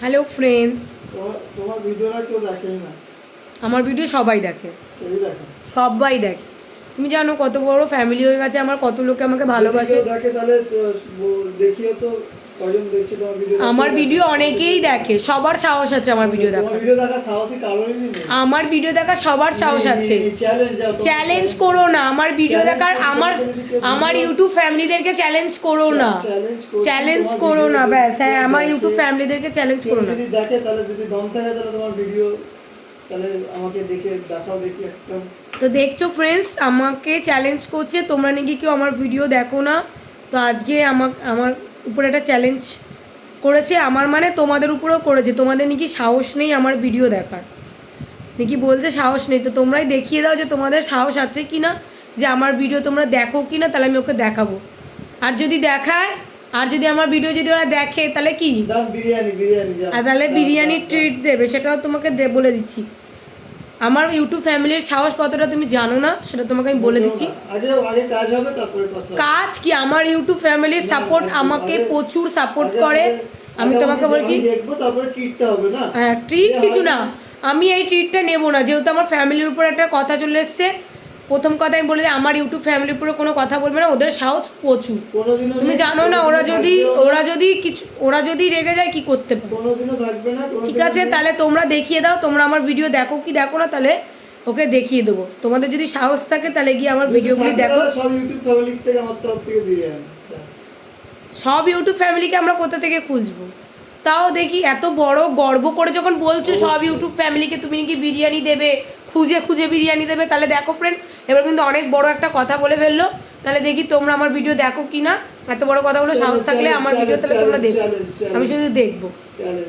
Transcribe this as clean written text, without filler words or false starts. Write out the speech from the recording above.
Hello friends, তোমার ভিডিওটা কেউ দেখেই না। আমার ভিডিও সবাই দেখে, কেউই দেখে না। সবাই দেখে। তুমি জানো কত বড় ফ্যামিলি হয়ে গেছে আমার, কত লোকে আমাকে ভালোবাসে। যদি কেউ দেখে তাহলে দেখিও তো কয়জন দেখছে তোমার ভিডিও। আমার ভিডিও অনেকেই দেখে, সবার সাহস আছে আমার ভিডিও তোমার দেখার। ভিডিও দেখার সাহসী কারণই নেই। আমার ভিডিও দেখার সবার সাহস আছে। চ্যালেঞ্জ করো না আমার ভিডিও দেখার, আমার ইউটিউব ফ্যামিলিদেরকে চ্যালেঞ্জ করো না, চ্যালেঞ্জ করো না ব্যাস। হ্যাঁ, আমার ইউটিউব ফ্যামিলিদেরকে চ্যালেঞ্জ করো না। যদি দেখে তাহলে, যদি দম থাকে তাহলে তোমার ভিডিও তাহলে আমাকে দেখে দেখাও, দেখি একটা। তো দেখছো ফ্রেন্ডস, আমাকে চ্যালেঞ্জ করছে তোমরা নাকি কেউ আমার ভিডিও দেখো না। তো আজকে আমার উপরে একটা চ্যালেঞ্জ করেছে, আমার মানে তোমাদের উপরেও করেছে। তোমাদের নাকি সাহস নেই আমার ভিডিও দেখার, নাকি বলছে সাহস নেই। তো তোমরাই দেখিয়ে দাও যে তোমাদের সাহস আছে কি না, যে আমার ভিডিও তোমরা দেখো কি না, তাহলে আমি ওকে দেখাবো। আর যদি দেখায়, আর যদি আমার ভিডিও যদি ওরা দেখে তাহলে কি, আর তাহলে বিরিয়ানি ট্রিট দেবে, সেটাও তোমাকে বলে দিচ্ছি। আমার ইউটিউব ফ্যামিলির সাহস কতটা তুমি জানো না, সেটা তোমাকে আমি বলে দিচ্ছি। কাজ কি, আমার ইউটিউব ফ্যামিলির সাপোর্ট আমাকে প্রচুর সাপোর্ট করে। আমি তোমাকে বলছি হ্যাঁ, ট্রিট কিছু না, আমি এই ট্রিটটা নেবো না, যেহেতু আমার ফ্যামিলির উপর একটা কথা চলে এসছে। প্রথম কথা আমি বলে দিই, আমার ইউটিউব ফ্যামিলির উপরে কোনো কথা বলবে না, ওদের সাহস প্রচুর। তুমি জানো না, ওরা যদি রেগে যায় কি করতে পারে। ঠিক আছে, তাহলে তোমরা দেখিয়ে দাও, তোমরা আমার ভিডিও দেখো কি দেখো না, তাহলে ওকে দেখিয়ে দেবো। তোমাদের যদি সাহস থাকে তাহলে গিয়ে আমার ভিডিওগুলি দেখো। সব ইউটিউব ফ্যামিলিকে আমরা কোথা থেকে খুঁজবো? তাও দেখি, এত বড় গর্ব করে যখন বলছো সব ইউটিউব ফ্যামিলিকে তুমি নাকি বিরিয়ানি দেবে, খুঁজে খুঁজে বিরিয়ানি দেবে, তাহলে দেখো ফ্রেন্ড, এবার কিন্তু অনেক বড় একটা কথা বলে ফেললো। তাহলে দেখি তোমরা আমার ভিডিও দেখো কি না। এত বড় কথাগুলো সাহস থাকলে আমার ভিডিও তাহলে তোমরা দেখো, আমি শুধু দেখবো।